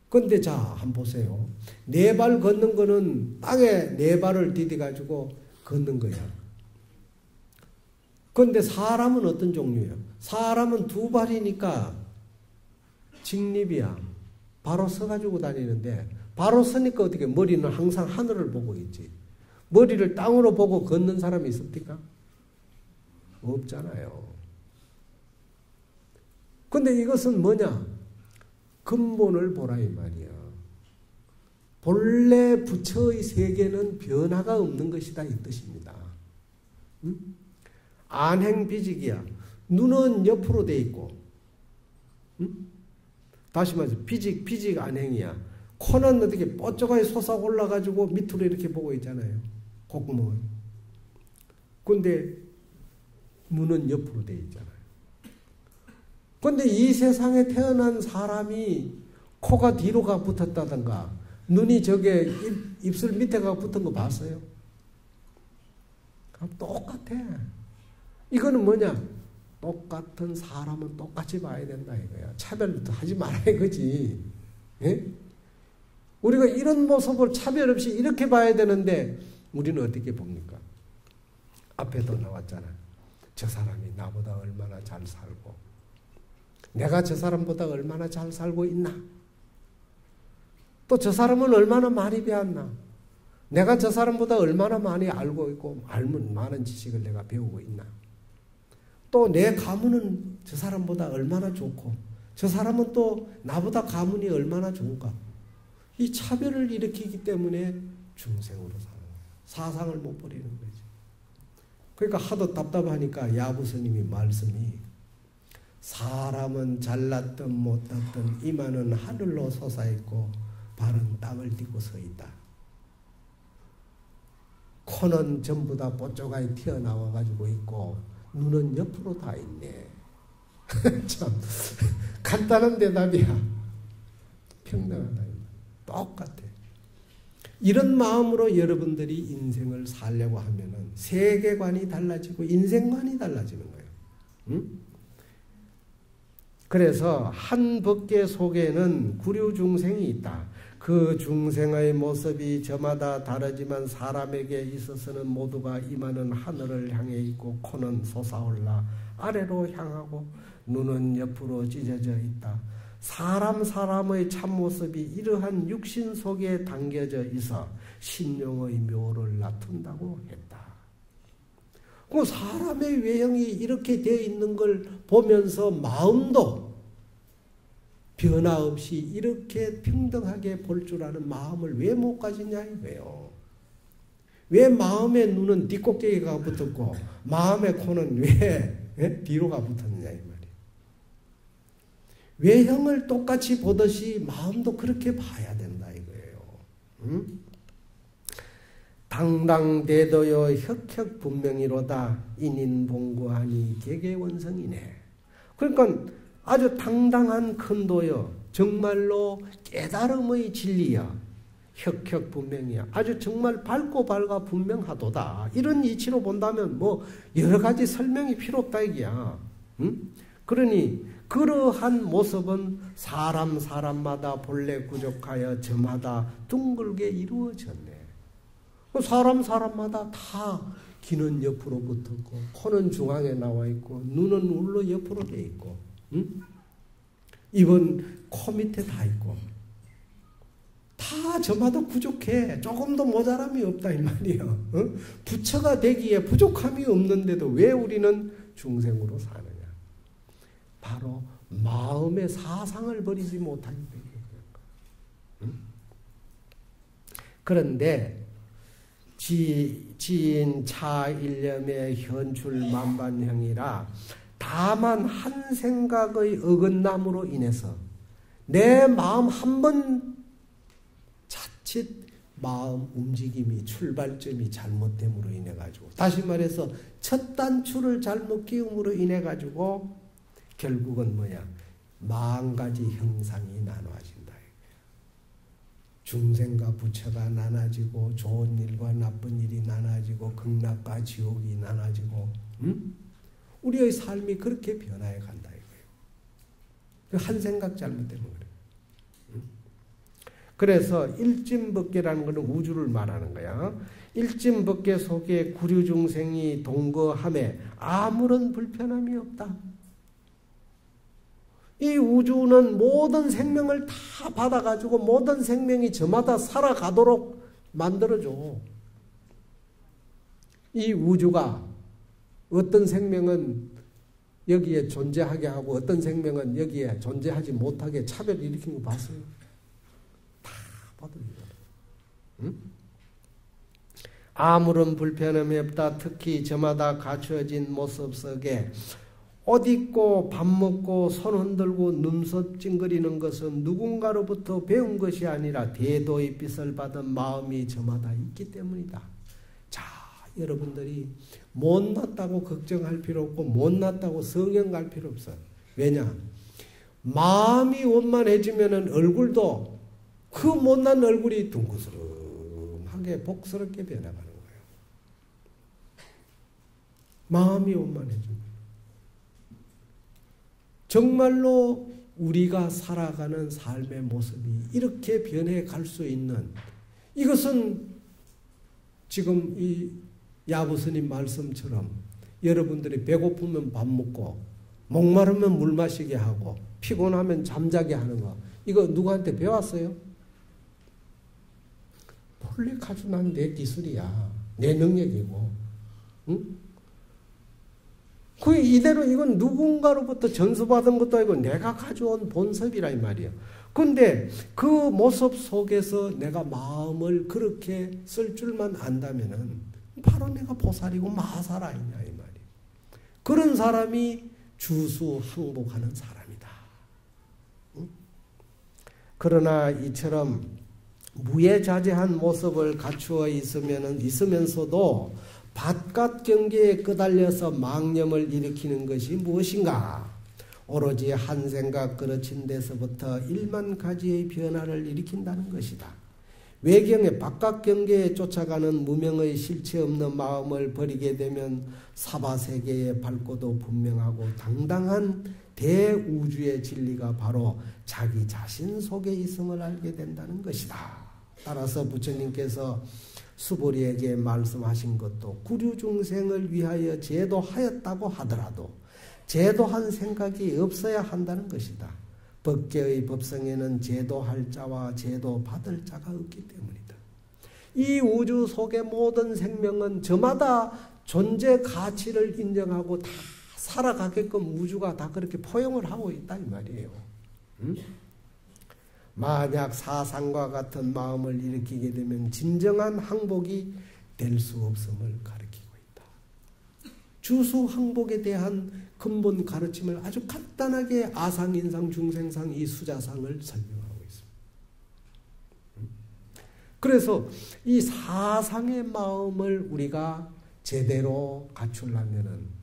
근데 자, 한번 보세요. 네 발 걷는 거는 땅에 네 발을 디뎌가지고 걷는 거야. 근데 사람은 어떤 종류예요? 사람은 두 발이니까 직립이야. 바로 서가지고 다니는데 바로 서니까 어떻게 머리는 항상 하늘을 보고 있지. 머리를 땅으로 보고 걷는 사람이 있습니까? 없잖아요. 근데 이것은 뭐냐? 근본을 보라 이 말이야. 본래 부처의 세계는 변화가 없는 것이다 이 뜻입니다. 응? 안행비직이야. 눈은 옆으로 돼 있고, 응? 다시 말해서 비직 안행이야. 코는 어떻게 뽀쪼가에 솟아 올라가지고 밑으로 이렇게 보고 있잖아요. 콧구멍을. 근데 눈은 옆으로 돼 있잖아요. 근데 이 세상에 태어난 사람이 코가 뒤로가 붙었다든가 눈이 저게 입술 밑에가 붙은 거 봤어요? 똑같아. 이거는 뭐냐? 똑같은 사람은 똑같이 봐야 된다 이거야. 차별부터 하지 말아 이거지. 예? 우리가 이런 모습을 차별 없이 이렇게 봐야 되는데 우리는 어떻게 봅니까? 앞에도 나왔잖아. 저 사람이 나보다 얼마나 잘 살고 내가 저 사람보다 얼마나 잘 살고 있나? 또 저 사람은 얼마나 많이 배웠나? 내가 저 사람보다 얼마나 많이 알고 있고 많은 지식을 내가 배우고 있나? 또 내 가문은 저 사람보다 얼마나 좋고 저 사람은 또 나보다 가문이 얼마나 좋은가? 이 차별을 일으키기 때문에 중생으로 사는 거예요. 사상을 못 버리는 거지. 그러니까 하도 답답하니까 야부 스님이 말씀이 사람은 잘났든 못났든 이마는 하늘로 솟아있고 발은 땅을 딛고 서 있다. 코는 전부 다 뽀쪼가에 튀어나와가지고 있고 눈은 옆으로 다 있네. 참 간단한 대답이야. 평등하다. 똑같아. 이런 마음으로 여러분들이 인생을 살려고 하면은 세계관이 달라지고 인생관이 달라지는 거예요. 응? 그래서 한 법계 속에는 구류 중생이 있다. 그 중생의 모습이 저마다 다르지만 사람에게 있어서는 모두가 이마는 하늘을 향해 있고 코는 솟아올라 아래로 향하고 눈은 옆으로 찢어져 있다. 사람의 참모습이 이러한 육신 속에 담겨져 있어 신용의 묘를 나툰다고 했다. 그 사람의 외형이 이렇게 되어 있는 걸 보면서 마음도 변화 없이 이렇게 평등하게 볼 줄 아는 마음을 왜 못 가지냐 이거예요. 왜 마음의 눈은 뒷꼭대기가 붙었고 마음의 코는 왜 뒤로가 붙었느냐 이 말이에요. 외형을 똑같이 보듯이 마음도 그렇게 봐야 된다 이거예요. 응? 당당대도요 혁혁분명이로다 인인봉구하니 개개원성이네. 그러니까 아주 당당한 큰 도요 정말로 깨달음의 진리야. 혁혁분명이야. 아주 정말 밝고 밝아 분명하도다. 이런 이치로 본다면 뭐 여러 가지 설명이 필요 없다 이게야. 응? 그러니 그러한 모습은 사람마다 본래 구족하여 저마다 둥글게 이루어졌네. 사람마다 다 귀는 옆으로 붙었고 코는 중앙에 나와 있고 눈은 울로 옆으로 돼 있고 응? 입은 코 밑에 다 있고 다 저마다 부족해. 조금도 모자람이 없다 이 말이에요. 응? 부처가 되기에 부족함이 없는데도 왜 우리는 중생으로 사느냐. 바로 마음의 사상을 버리지 못하기 때문에. 응? 그런데 지인 차일념의 현출만반형이라 다만 한 생각의 어긋남으로 인해서 내 마음 한 번 자칫 마음 움직임이 출발점이 잘못됨으로 인해 가지고 다시 말해서 첫 단추를 잘못 끼움으로 인해 가지고 결국은 뭐야? 10,000가지 형상이 나눠진다. 중생과 부처가 나눠지고 좋은 일과 나쁜 일이 나눠지고 극락과 지옥이 나눠지고 응? 우리의 삶이 그렇게 변화해 간다 이거예요. 한 생각 잘못되면 그래요. 응? 그래서 일진법계라는 것은 우주를 말하는 거야. 일진법계 속에 구류중생이 동거함에 아무런 불편함이 없다. 이 우주는 모든 생명을 다 받아가지고 모든 생명이 저마다 살아가도록 만들어줘. 이 우주가 어떤 생명은 여기에 존재하게 하고 어떤 생명은 여기에 존재하지 못하게 차별 일으킨 거 봤어요? 다 받아줘요. 응? 아무런 불편함이 없다. 특히 저마다 갖추어진 모습 속에 옷 입고 밥 먹고 손 흔들고 눈썹 찡그리는 것은 누군가로부터 배운 것이 아니라 대도의 빛을 받은 마음이 저마다 있기 때문이다. 자, 여러분들이 못났다고 걱정할 필요 없고 못났다고 성경 갈 필요 없어요. 왜냐? 마음이 원만해지면 얼굴도 그 못난 얼굴이 둥그스름하게 복스럽게 변해가는 거예요. 마음이 원만해집니다. 정말로 우리가 살아가는 삶의 모습이 이렇게 변해갈 수 있는, 이것은 지금 이 야부스님 말씀처럼 여러분들이 배고프면 밥 먹고 목마르면 물 마시게 하고 피곤하면 잠자게 하는 거, 이거 누구한테 배웠어요? 본래 가져난 내 기술이야. 내 능력이고. 응? 그 이대로 이건 누군가로부터 전수받은 것도 아니고 내가 가져온 본섭이라 이 말이에요. 그런데 그 모습 속에서 내가 마음을 그렇게 쓸 줄만 안다면은 바로 내가 보살이고 마살 아니냐 이 말이에요. 그런 사람이 주수항복하는 사람이다. 응? 그러나 이처럼 무예자재한 모습을 갖추어 있으면서도 바깥 경계에 끄달려서 망념을 일으키는 것이 무엇인가? 오로지 한 생각 그르친 데서부터 1만 가지의 변화를 일으킨다는 것이다. 외경의 바깥 경계에 쫓아가는 무명의 실체 없는 마음을 버리게 되면 사바세계의 밝고도 분명하고 당당한 대우주의 진리가 바로 자기 자신 속에 있음을 알게 된다는 것이다. 따라서 부처님께서 수보리에게 말씀하신 것도 구류중생을 위하여 제도하였다고 하더라도 제도한 생각이 없어야 한다는 것이다. 법계의 법성에는 제도할 자와 제도받을 자가 없기 때문이다. 이 우주 속의 모든 생명은 저마다 존재 가치를 인정하고 다 살아가게끔 우주가 다 그렇게 포용을 하고 있다 이 말이에요. 응? 만약 사상과 같은 마음을 일으키게 되면 진정한 항복이 될 수 없음을 가르치고 있다. 주수 항복에 대한 근본 가르침을 아주 간단하게 아상, 인상, 중생상, 이 수자상을 설명하고 있습니다. 그래서 이 사상의 마음을 우리가 제대로 갖추려면은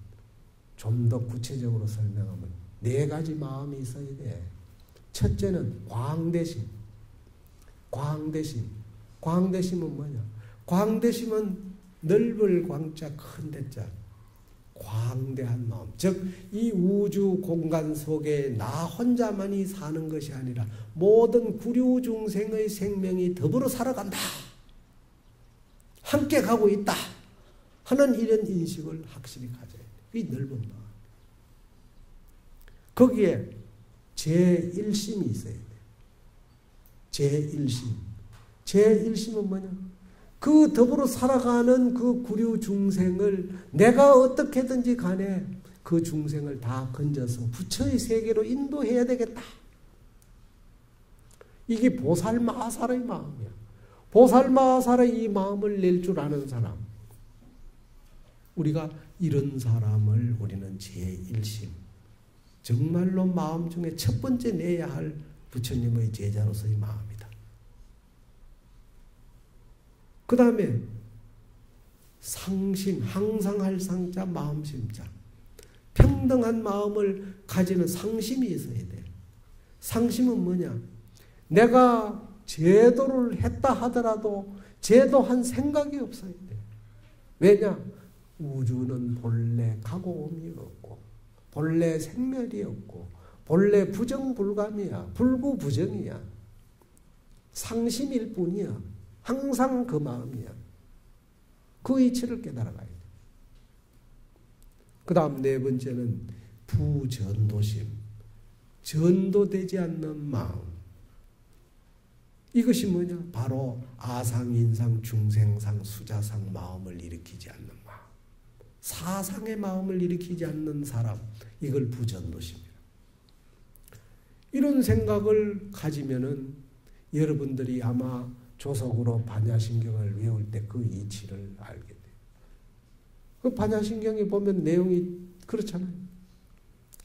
좀 더 구체적으로 설명하면 4가지 마음이 있어야 돼. 첫째는 광대심. 광대심. 광대심은 뭐냐? 광대심은 넓을 광자 큰 대자. 광대한 마음. 즉, 이 우주 공간 속에 나 혼자만이 사는 것이 아니라 모든 구류 중생의 생명이 더불어 살아간다. 함께 가고 있다. 하는 이런 인식을 확실히 가져야 돼. 이 넓은 마음. 거기에 제1심이 있어야 돼. 제1심. 제1심은 뭐냐? 그 더불어 살아가는 그 구류 중생을 내가 어떻게든지 간에 그 중생을 다 건져서 부처의 세계로 인도해야 되겠다. 이게 보살마살의 마음이야. 보살마살의 이 마음을 낼 줄 아는 사람. 우리가 이런 사람을 우리는 제1심. 정말로 마음 중에 첫 번째 내야 할 부처님의 제자로서의 마음이다. 그 다음에 상심, 항상 할 상자, 마음심자. 평등한 마음을 가지는 상심이 있어야 돼. 상심은 뭐냐? 내가 제도를 했다 하더라도 제도한 생각이 없어야 돼. 왜냐? 우주는 본래 가고옴이 없고 본래 생멸이 없고 본래 부정불감이야. 불구부정이야. 상심일 뿐이야. 항상 그 마음이야. 그 이치를 깨달아가야 돼. 그 다음 4번째는 부전도심. 전도되지 않는 마음. 이것이 뭐냐? 바로 아상, 인상, 중생상, 수자상 마음을 일으키지 않는 마음. 사상의 마음을 일으키지 않는 사람. 이걸 부전도십니다. 이런 생각을 가지면은 여러분들이 아마 조석으로 반야신경을 외울 때 그 이치를 알게 돼요. 그 반야신경에 보면 내용이 그렇잖아요.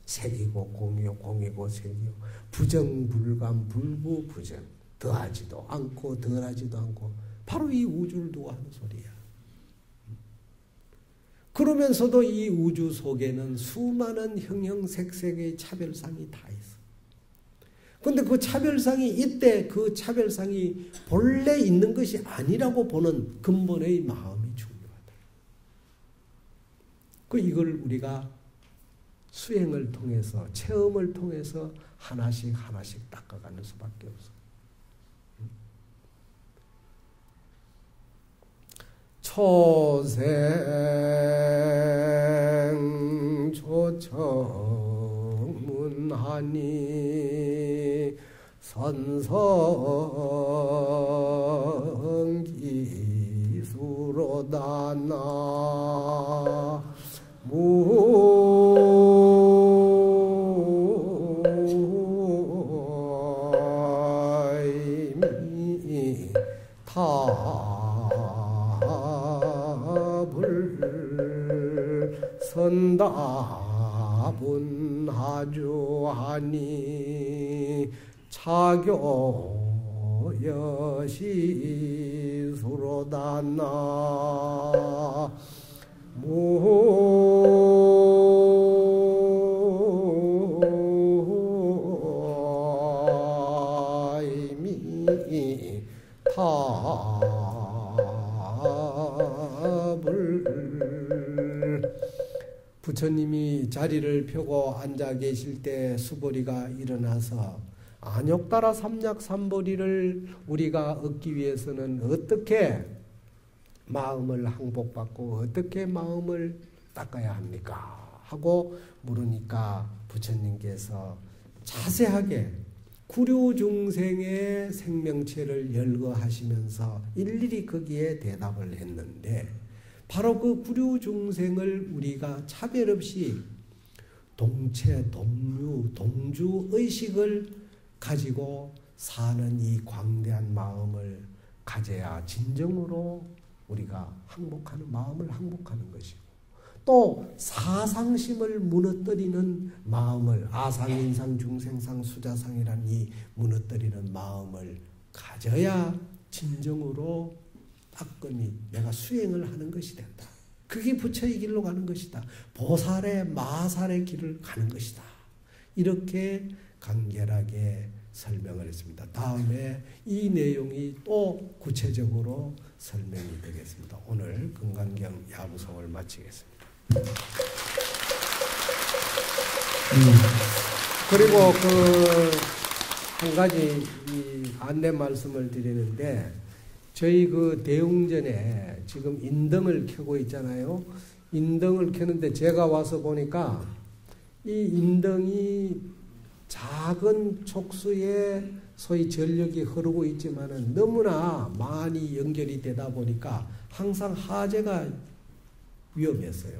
색이고 공이요, 공이고 색이요. 부정불감, 불부부정. 더하지도 않고 덜하지도 않고 바로 이 우주를 두고 하는 소리야. 그러면서도 이 우주 속에는 수많은 형형색색의 차별상이 다 있어. 그런데 그 차별상이 이때 그 차별상이 본래 있는 것이 아니라고 보는 근본의 마음이 중요하다. 이걸 우리가 수행을 통해서 체험을 통해서 하나씩 하나씩 닦아가는 수밖에 없어. 초생 초청문하니 선성기수로다 나무이미 선답은하주하니 차교여시수로다 나무이미 부처님이 자리를 펴고 앉아 계실 때 수보리가 일어나서 안욕따라 삼약삼보리를 우리가 얻기 위해서는 어떻게 마음을 항복받고 어떻게 마음을 닦아야 합니까? 하고 물으니까 부처님께서 자세하게 구류중생의 생명체를 열거하시면서 일일이 거기에 대답을 했는데 바로 그 구류중생을 우리가 차별 없이 동체, 동류, 동주의식을 가지고 사는 이 광대한 마음을 가져야 진정으로 우리가 항복하는 마음을 항복하는 것이고 또 사상심을 무너뜨리는 마음을 아상인상, 중생상, 수자상이란 이 무너뜨리는 마음을 가져야 진정으로 따끔히 내가 수행을 하는 것이 된다. 그게 부처의 길로 가는 것이다. 보살의 마살의 길을 가는 것이다. 이렇게 간결하게 설명을 했습니다. 다음에 이 내용이 또 구체적으로 설명이 되겠습니다. 오늘 금강경 야부송을 마치겠습니다. 그리고 한 가지 안내 말씀을 드리는데 저희 대웅전에 지금 인등을 켜고 있잖아요. 인등을 켜는데 제가 와서 보니까 이 인등이 작은 촉수에 소위 전력이 흐르고 있지만은 너무나 많이 연결이 되다 보니까 항상 화재가 위험했어요.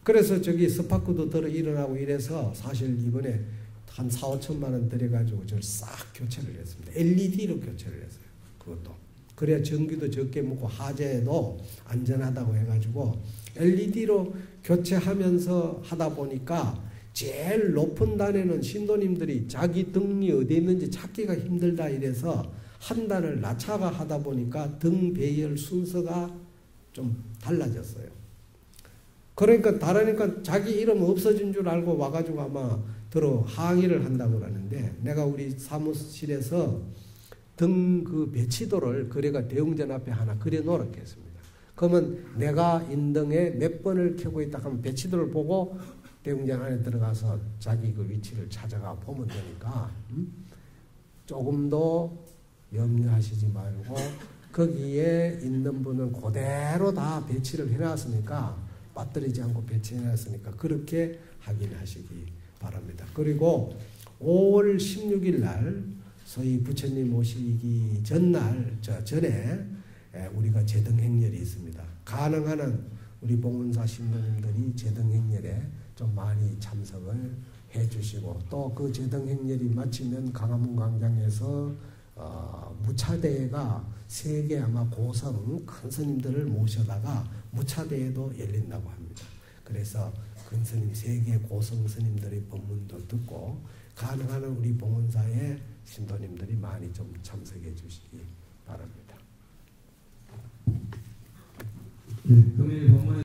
그래서 스파크도 들어 일어나고 이래서 사실 이번에 한 4,5천만 원 들여가지고 저를 싹 교체를 했습니다. LED로 교체를 했어요. 그것도. 그래야 전기도 적게 먹고 화재도 안전하다고 해가지고 LED로 교체하면서 하다 보니까 제일 높은 단에는 신도님들이 자기 등이 어디 있는지 찾기가 힘들다 이래서 한 단을 낮춰가 하다 보니까 등 배열 순서가 좀 달라졌어요. 그러니까 다르니까 자기 이름 없어진 줄 알고 와가지고 아마 들어 항의를 한다고 그러는데 내가 우리 사무실에서 등 배치도를 거래가 대웅전 앞에 하나 그려 놓았겠습니다. 그러면 내가 인등에 몇 번을 켜고 있다 하면 배치도를 보고 대웅전 안에 들어가서 자기 위치를 찾아가 보면 되니까 조금 더 염려하시지 말고 거기에 있는 분은 그대로 다 배치를 해놨으니까 빠뜨리지 않고 배치해놨으니까 그렇게 확인하시기 바랍니다. 그리고 5월 16일 날 소위 부처님 오시기 전날 전에 우리가 제등행렬이 있습니다. 가능한 한 우리 봉헌사 신도님들이 제등행렬에 좀 많이 참석을 해주시고 또 그 제등행렬이 마치면 강화문 광장에서 무차대회가 세계 아마 고성 큰 스님들을 모셔다가 무차대회도 열린다고 합니다. 그래서 큰 스님 세계 고성 스님들의 법문도 듣고 가능한 한 우리 봉헌사의 신도님들이 많이 좀 참석해 주시기 바랍니다. 네, 금일 법문